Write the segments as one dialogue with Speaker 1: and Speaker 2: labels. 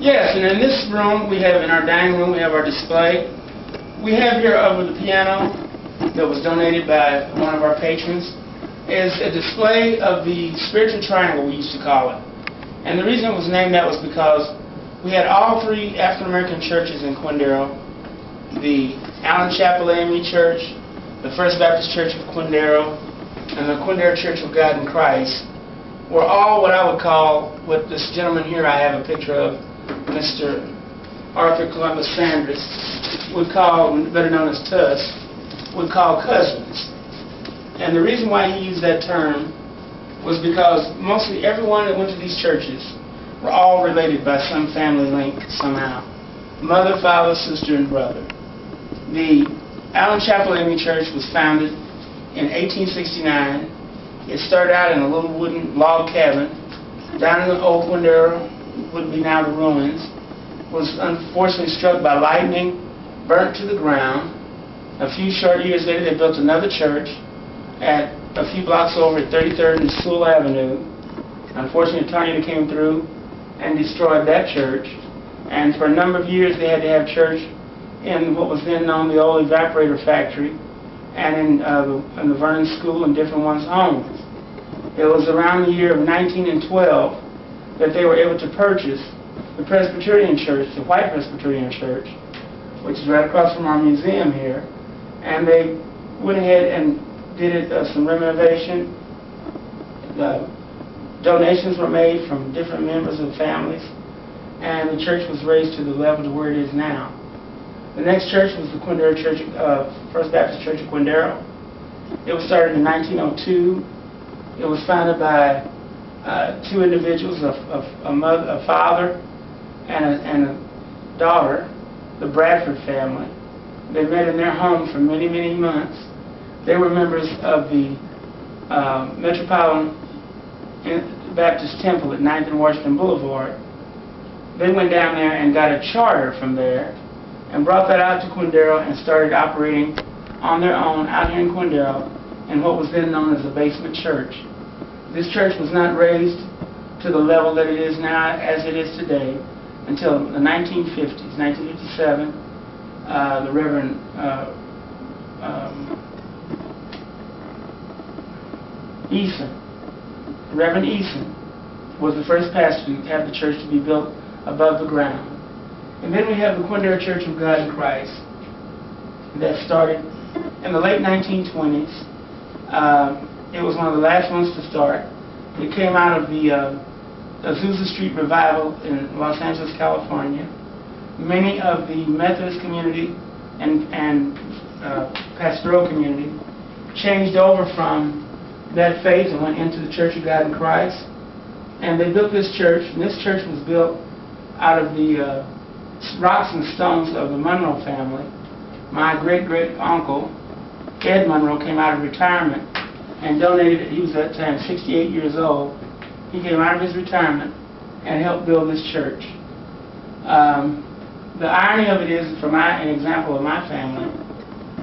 Speaker 1: Yes, and in this room we have, in our dining room, we have our display. We have here over the piano that was donated by one of our patrons is a display of the spiritual triangle, we used to call it. And the reason it was named that was because we had all three African American churches in Quindaro: the Allen Chapel AME Church, the First Baptist Church of Quindaro, and the Quindaro Church of God in Christ, were all what I would call, what this gentleman here I have a picture of, Mr. Arthur Columbus Sanders, would call, better known as Tuss, would call cousins. And the reason why he used that term was because mostly everyone that went to these churches were all related by some family link somehow. Mother, father, sister, and brother. The Allen Chapel AME Church was founded in 1869. It started out in a little wooden log cabin down in the old Quindaro, would be now the ruins. Was unfortunately struck by lightning, burnt to the ground. A few short years later, they built another church at a few blocks over at 33rd and Sewell Avenue. Unfortunately, a tornado came through and destroyed that church. And for a number of years, they had to have church in what was then known the old evaporator factory and in the Vernon School and different ones' homes. It was around the year of 1912 that they were able to purchase the Presbyterian Church, the White Presbyterian Church, which is right across from our museum here. And they went ahead and did some renovation. Donations were made from different members of families, and the church was raised to the level to where it is now. The next church was the Quindaro Church, First Baptist Church of Quindaro. It was started in 1902. It was founded by two individuals, a father and a daughter, the Bradford family. They met in their home for many, many months. They were members of the Metropolitan Baptist Temple at 9th and Washington Boulevard. They went down there and got a charter from there and brought that out to Quindaro and started operating on their own out here in Quindaro in what was then known as a basement church. This church was not raised to the level that it is now, as it is today, until the 1950s. 1957, the Reverend Reverend Eason was the first pastor to have the church to be built above the ground. And then we have the Quindaro Church of God in Christ that started in the late 1920s. It was one of the last ones to start. It came out of the Azusa Street revival in Los Angeles, California. Many of the Methodist community and pastoral community changed over from that faith and went into the Church of God in Christ. And they built this church, and this church was built out of the rocks and stones of the Monroe family. My great-great-uncle, Ed Monroe, came out of retirement and donated, he was at that time 68 years old. He came out of his retirement and helped build this church. The irony of it is, for an example of my family,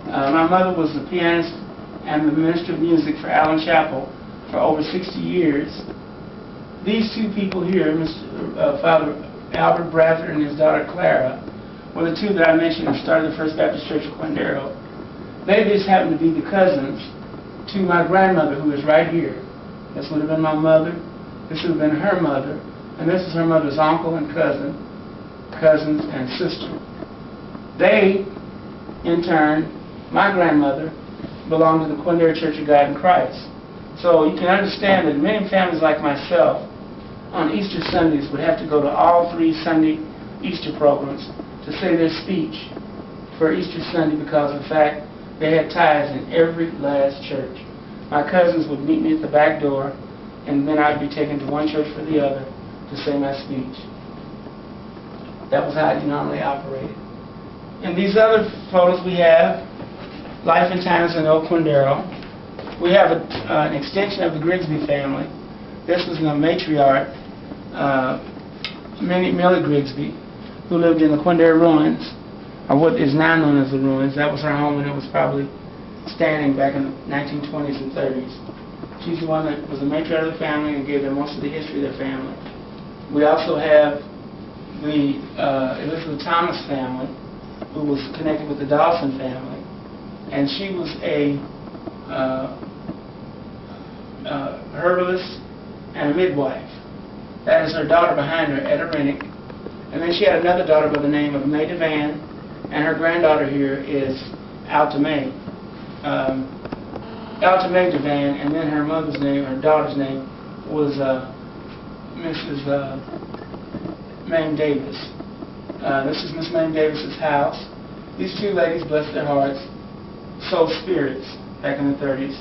Speaker 1: my mother was the pianist and the minister of music for Allen Chapel for over 60 years. These two people here, Father Albert Bradford and his daughter Clara, were the two that I mentioned who started the First Baptist Church of Quindaro. They just happened to be the cousins to my grandmother, who is right here. This would have been my mother, this would have been her mother, and this is her mother's uncle and cousins and sister. They, in turn, my grandmother, belonged to the Quindaro Church of God in Christ. So you can understand that many families like myself on Easter Sundays would have to go to all three Sunday Easter programs to say their speech for Easter Sunday because of the fact they had ties in every last church. My cousins would meet me at the back door, and then I'd be taken to one church for the other to say my speech. That was how it normally operated. In these other photos we have Life and Times in Old Quindaro. We have an extension of the Grigsby family. This was the matriarch, Millie Grigsby, who lived in the Quindaro ruins, or what is now known as the ruins. That was her home when it was probably standing back in the 1920s and 30s. She's the one that was the matriarch of the family and gave them most of the history of their family. We also have the Elizabeth Thomas family, who was connected with the Dawson family, and she was a herbalist and a midwife. That is her daughter behind her, Etta Rennick. And then she had another daughter by the name of May DeVan, and her granddaughter here is Alta May. Alta May DeVan, and then her mother's name, her daughter's name, was Mrs. Mame Davis. This is Miss Mame Davis's house. These two ladies, bless their hearts, sold spirits back in the 30s,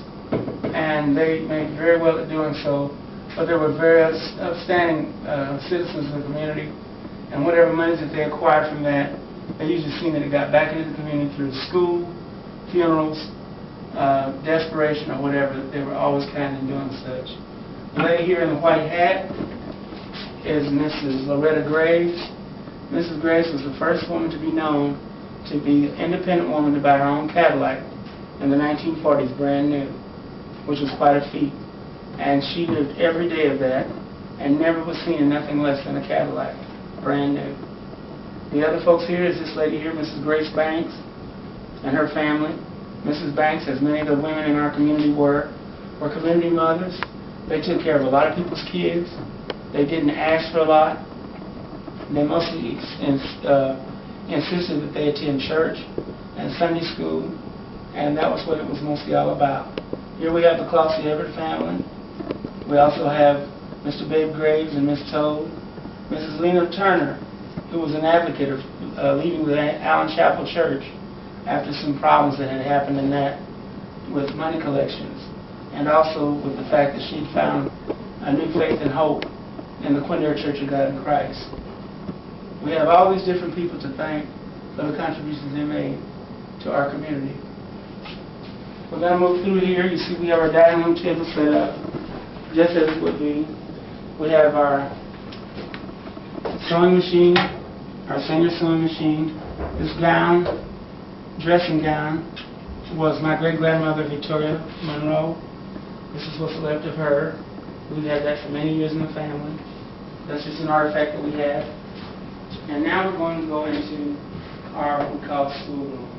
Speaker 1: and they made very well at doing so, but they were very outstanding citizens of the community, and whatever monies that they acquired from that, they usually seen that it got back into the community through school, funerals, desperation, or whatever. They were always kind in doing such. The lady here in the white hat is Mrs. Loretta Graves. Mrs. Graves was the first woman to be known to be an independent woman to buy her own Cadillac in the 1940s, brand new, which was quite a feat. And she lived every day of that and never was seen in nothing less than a Cadillac, brand new. The other folks here is this lady here, Mrs. Grace Banks, and her family. Mrs. Banks, as many of the women in our community were community mothers. They took care of a lot of people's kids. They didn't ask for a lot. They mostly insisted that they attend church and Sunday school, and that was what it was mostly all about. Here we have the Clossie Everett family. We also have Mr. Babe Graves and Miss Toad. Mrs. Lena Turner, who was an advocate of leaving the Allen Chapel Church after some problems that had happened in that with money collections, and also with the fact that she'd found a new faith and hope in the Quindare Church of God in Christ. We have all these different people to thank for the contributions they made to our community. We're going to move through here. You see we have our dining room table set up just as it would be. We have our sewing machine, our senior sewing machine. This gown, dressing gown, was my great-grandmother Victoria Monroe. This is what's left of her. We've had that for many years in the family. That's just an artifact that we have. And now we're going to go into our, what we call schoolroom.